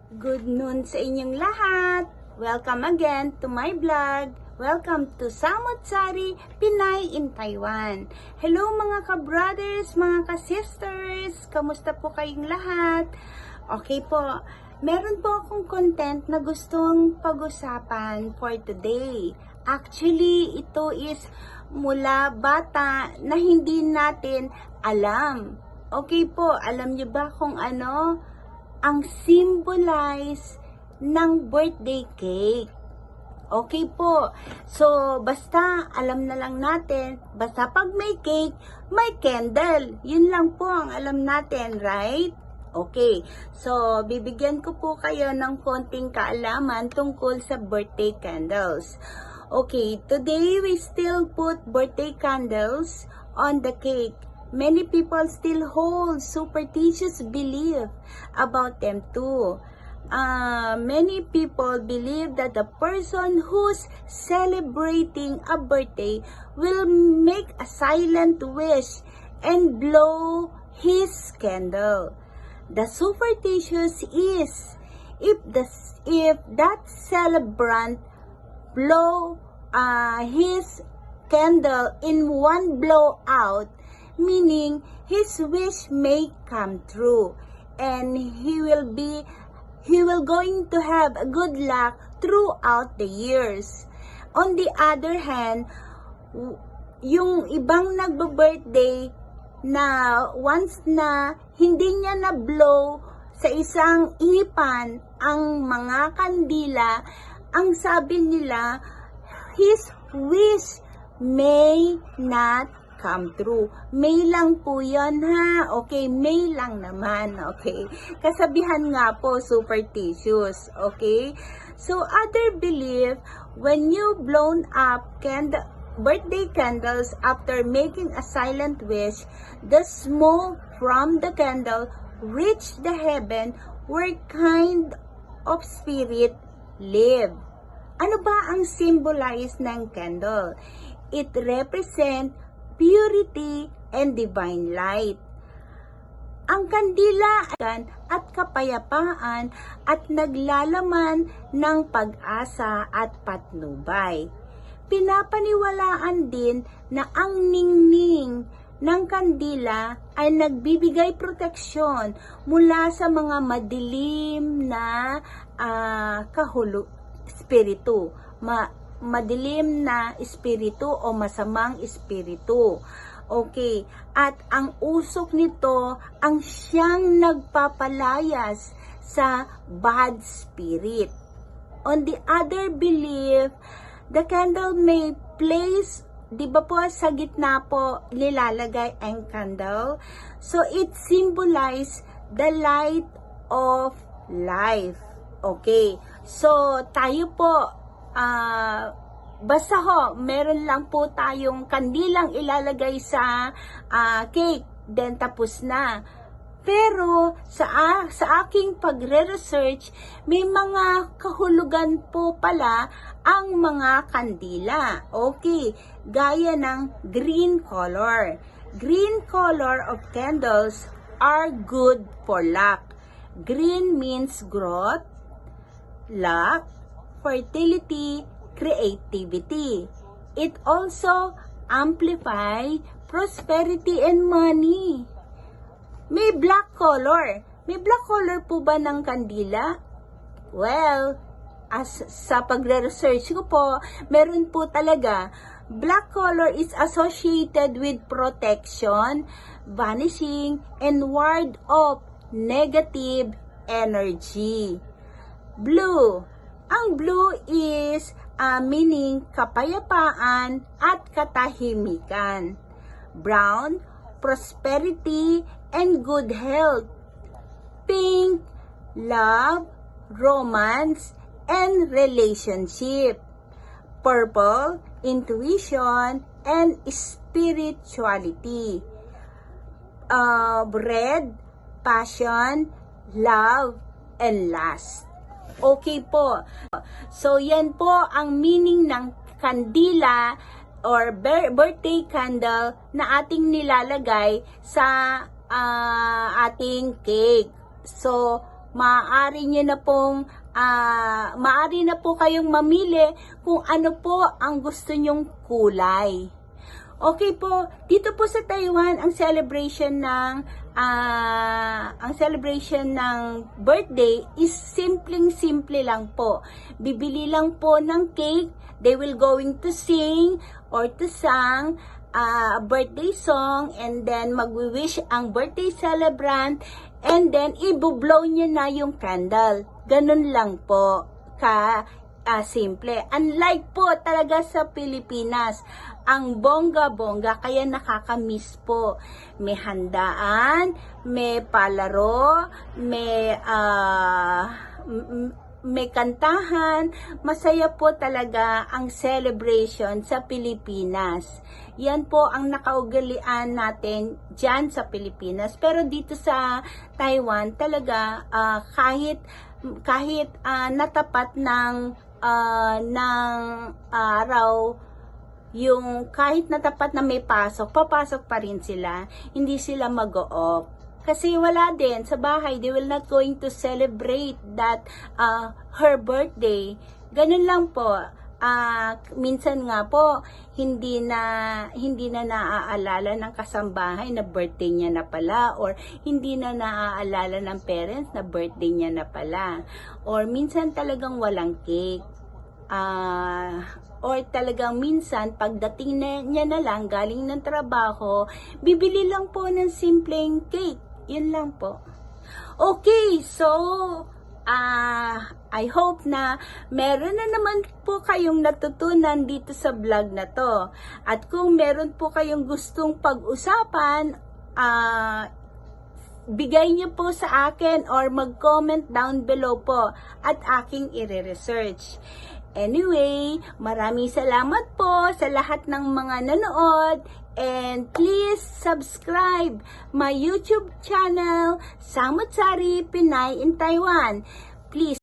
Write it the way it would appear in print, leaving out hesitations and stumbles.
Good noon sa inyong lahat! Welcome again to my vlog. Welcome to Samotsari, Pinay in Taiwan. Hello mga ka-brothers, mga ka-sisters. Kamusta po kayong lahat? Okay po, meron po akong content na gustong pag-usapan for today. Actually, ito is mula bata na hindi natin alam. Okay po, alam niyo ba kung ano ang symbolize ng birthday cake? Okay po. So, basta alam na lang natin, basta pag may cake, may candle. Yun lang po ang alam natin, right? Okay. So, bibigyan ko po kayo ng konting kaalaman tungkol sa birthday candles. Okay, today we still put birthday candles on the cake. Many people still hold superstitious belief about them too. Many people believe that the person who's celebrating a birthday will make a silent wish and blow his candle. The superstitious is if that celebrant blow his candle in one blowout, meaning his wish may come true and he will going to have a good luck throughout the years. On the other hand, yung ibang nagbo-birthday na once na hindi niya na-blow sa isang ipan ang mga kandila, ang sabi nila, his wish may not come true. May lang po yan ha. Okay, may lang naman. Okay. Kasabihan nga po, superstitious. Okay. So, other believe, when you blown up birthday candles after making a silent wish, the smoke from the candle reach the heaven where kind of spirit live. Ano ba ang symbolize ng candle? It represent purity and divine light. Ang kandila at kapayapaan at naglalaman ng pag-asa at patnubay. Pinapaniwalaan din na ang ningning ng kandila ay nagbibigay proteksyon mula sa mga madilim na espiritu. Madilim na espiritu o masamang espiritu. Okay. At ang usok nito ang siyang nagpapalayas sa bad spirit. On the other belief, the candle may place, di ba po sa gitna po nilalagay ang candle? So it symbolize the light of life. Okay. So tayo po, basta ho, meron lang po tayong kandilang ilalagay sa cake, then tapos na. Pero sa aking pagre-research, may mga kahulugan po pala ang mga kandila. Okay, gaya ng green color. Green color of candles are good for luck. Green means growth, luck, fertility, creativity. It also amplify prosperity and money. May black color. May black color po ba ng kandila? Well, as sa pagre-research ko po, meron po talaga. Black color is associated with protection, vanishing, and ward off negative energy. Blue. Ang blue is meaning kapayapaan at katahimikan. Brown, prosperity and good health. Pink, love, romance, and relationship. Purple, intuition and spirituality. Red, passion, love, and lust. Okay po. So, yan po ang meaning ng kandila or birthday candle na ating nilalagay sa ating cake. So, maaari na po kayong mamili kung ano po ang gusto nyong kulay. Okay po, dito po sa Taiwan, ang celebration ng birthday is simple lang po. Bibili lang po ng cake, they will going to sing or to sing a birthday song, and then magwi-wish ang birthday celebrant, and then i-blow niya na yung candle. Ganun lang po simple. Unlike po talaga sa Pilipinas, ang bongga-bongga, kaya nakakamiss po. May handaan, may palaro, may kantahan. Masaya po talaga ang celebration sa Pilipinas. Yan po ang nakaugalian natin dyan sa Pilipinas. Pero dito sa Taiwan, talaga kahit natapat ng araw, yung kahit natapat na may papasok pa rin sila, hindi sila mag-o-off. Kasi wala din sa bahay, they will not going to celebrate that her birthday. Ganun lang po. Minsan nga po hindi na naaalala ng kasambahay na birthday niya na pala, or hindi na naaalala ng parents na birthday niya na pala, or minsan talagang walang cake, or talagang minsan pagdating niya na lang galing ng trabaho, bibili lang po ng simpleng cake. Yun lang po. Okay, so I hope na meron na naman po kayong natutunan dito sa vlog na to. At kung meron po kayong gustong pag-usapan, bigay niyo po sa akin or mag-comment down below po at aking i-research. Anyway, maraming salamat po sa lahat ng mga nanood, and please subscribe my YouTube channel, Samut Sari Pinay in Taiwan. Please